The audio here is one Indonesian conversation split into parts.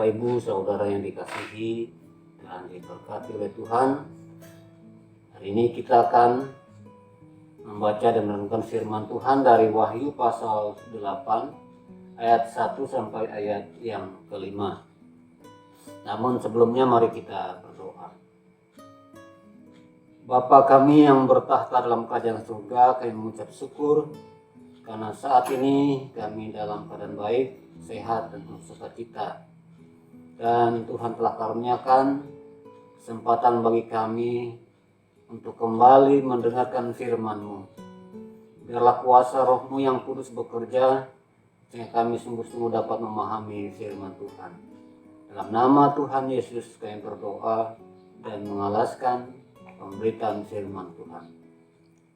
Bapak Ibu Saudara yang dikasihi dan diberkati oleh Tuhan, hari ini kita akan membaca dan merenungkan firman Tuhan dari Wahyu pasal 8 ayat 1 sampai ayat yang kelima. Namun sebelumnya mari kita berdoa. Bapa kami yang bertahta dalam kerajaan surga, kami mengucap syukur karena saat ini kami dalam keadaan baik, sehat dan penuh sukacita. Dan Tuhan telah karuniakan kesempatan bagi kami untuk kembali mendengarkan firman-Mu. Biarlah kuasa Roh-Mu yang kudus bekerja sehingga kami sungguh-sungguh dapat memahami firman Tuhan. Dalam nama Tuhan Yesus kami berdoa dan mengalaskan pemberitaan firman Tuhan.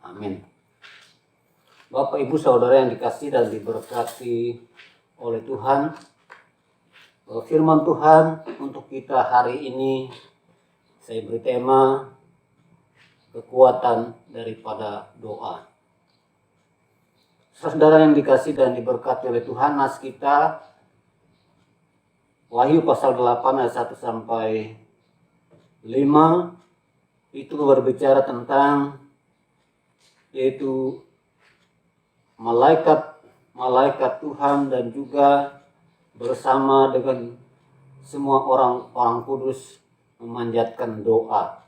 Amin. Bapak Ibu Saudara yang dikasihi dan diberkati oleh Tuhan, firman Tuhan untuk kita hari ini saya beri tema kekuatan daripada doa. Saudara yang dikasihi dan diberkati oleh Tuhan, nas kita Wahyu pasal 8 ayat 1 sampai 5 itu berbicara tentang yaitu malaikat Tuhan dan juga bersama dengan semua orang-orang kudus memanjatkan doa.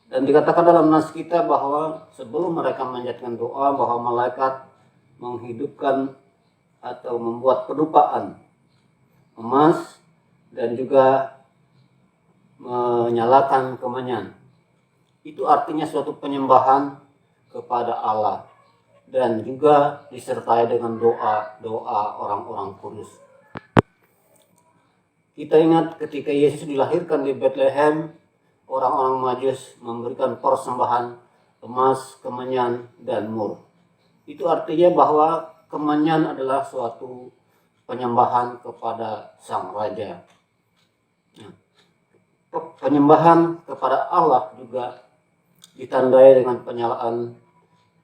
Dan dikatakan dalam nas kita bahwa sebelum mereka memanjatkan doa, bahwa malaikat menghidupkan atau membuat pedupaan emas dan juga menyalakan kemenyan. Itu artinya suatu penyembahan kepada Allah dan juga disertai dengan doa orang-orang kudus. Kita ingat ketika Yesus dilahirkan di Bethlehem, orang-orang Majus memberikan persembahan emas, kemenyan, dan mur. Itu artinya bahwa kemenyan adalah suatu penyembahan kepada Sang Raja. Penyembahan kepada Allah juga ditandai dengan penyalaan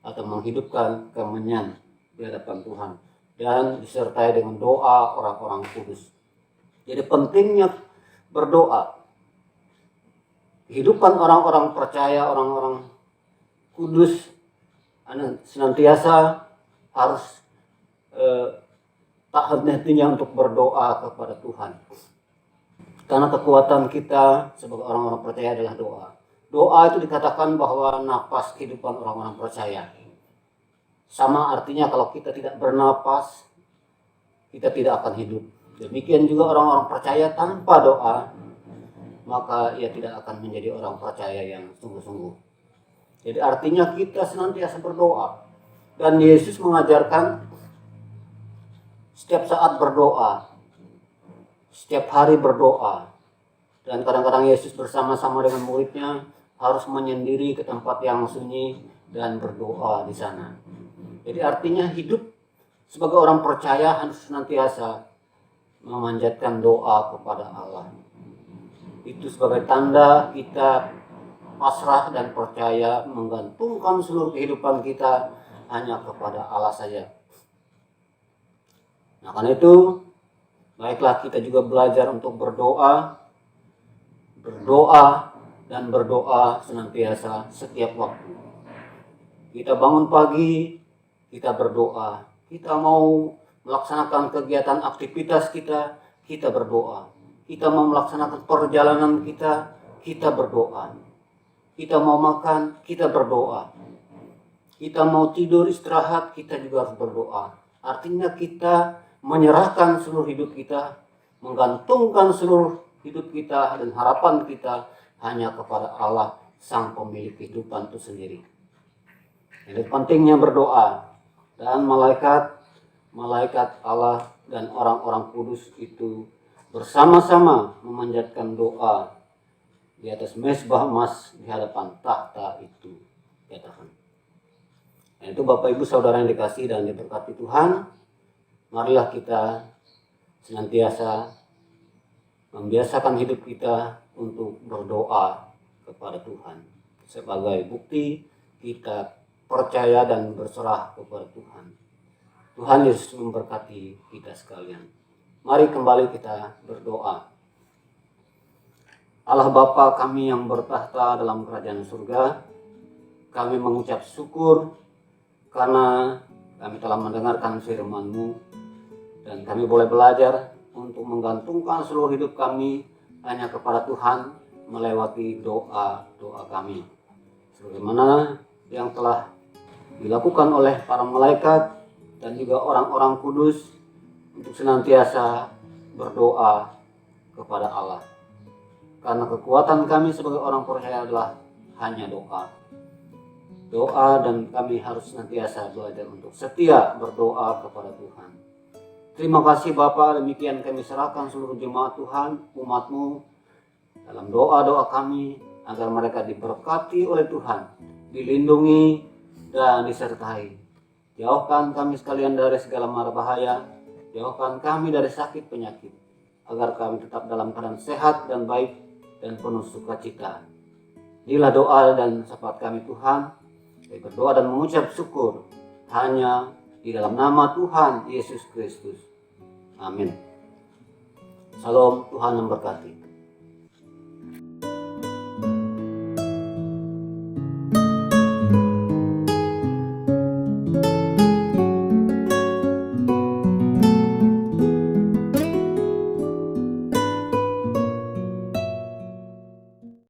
atau menghidupkan kemenyan di hadapan Tuhan dan disertai dengan doa orang-orang kudus. Jadi pentingnya berdoa. Kehidupan orang-orang percaya, orang-orang kudus senantiasa harus tak henti-hentinya untuk berdoa kepada Tuhan. Karena kekuatan kita sebagai orang-orang percaya adalah doa. Doa itu dikatakan bahwa napas kehidupan orang-orang percaya. Sama artinya kalau kita tidak bernapas, kita tidak akan hidup. Demikian juga orang-orang percaya tanpa doa, maka ia tidak akan menjadi orang percaya yang sungguh-sungguh. Jadi artinya kita senantiasa berdoa. Dan Yesus mengajarkan setiap saat berdoa, setiap hari berdoa. Dan kadang-kadang Yesus bersama-sama dengan muridnya harus menyendiri ke tempat yang sunyi dan berdoa di sana. Jadi artinya hidup sebagai orang percaya harus senantiasa memanjatkan doa kepada Allah. Itu sebagai tanda kita pasrah dan percaya, menggantungkan seluruh kehidupan kita hanya kepada Allah saja. Nah, karena itu baiklah kita juga belajar untuk berdoa dan berdoa senantiasa setiap waktu. Kita bangun pagi, kita berdoa. Kita mau melaksanakan kegiatan aktivitas kita, kita berdoa. Kita mau melaksanakan perjalanan kita, kita berdoa. Kita mau makan, kita berdoa. Kita mau tidur istirahat, kita juga harus berdoa. Artinya kita menyerahkan seluruh hidup kita, menggantungkan seluruh hidup kita dan harapan kita hanya kepada Allah, Sang Pemilik kehidupan itu sendiri. Jadi pentingnya berdoa. Dan malaikat Allah dan orang-orang kudus itu bersama-sama memanjatkan doa di atas mezbah emas di hadapan tahta itu. Katakan. Nah, itu Bapak Ibu Saudara yang dikasihi dan diberkati Tuhan, marilah kita senantiasa membiasakan hidup kita untuk berdoa kepada Tuhan sebagai bukti kita percaya dan berserah kepada Tuhan. Tuhan Yesus memberkati kita sekalian. Mari kembali kita berdoa. Allah Bapa kami yang bertahta dalam kerajaan surga, kami mengucap syukur karena kami telah mendengarkan firman-Mu dan kami boleh belajar untuk menggantungkan seluruh hidup kami hanya kepada Tuhan melewati doa-doa kami. Sebagaimana yang telah dilakukan oleh para malaikat dan juga orang-orang kudus untuk senantiasa berdoa kepada Allah. Karena kekuatan kami sebagai orang percaya adalah hanya doa. Doa dan kami harus senantiasa belajar untuk setia berdoa kepada Tuhan. Terima kasih Bapa, demikian kami serahkan seluruh jemaat Tuhan, umat-Mu dalam doa-doa kami agar mereka diberkati oleh Tuhan, dilindungi dan disertai. Jauhkan kami sekalian dari segala mara bahaya, jauhkan kami dari sakit penyakit, agar kami tetap dalam keadaan sehat dan baik dan penuh sukacita. Inilah doa dan syafaat kami Tuhan. Kami berdoa dan mengucap syukur hanya di dalam nama Tuhan Yesus Kristus. Amin. Salam, Tuhan memberkati.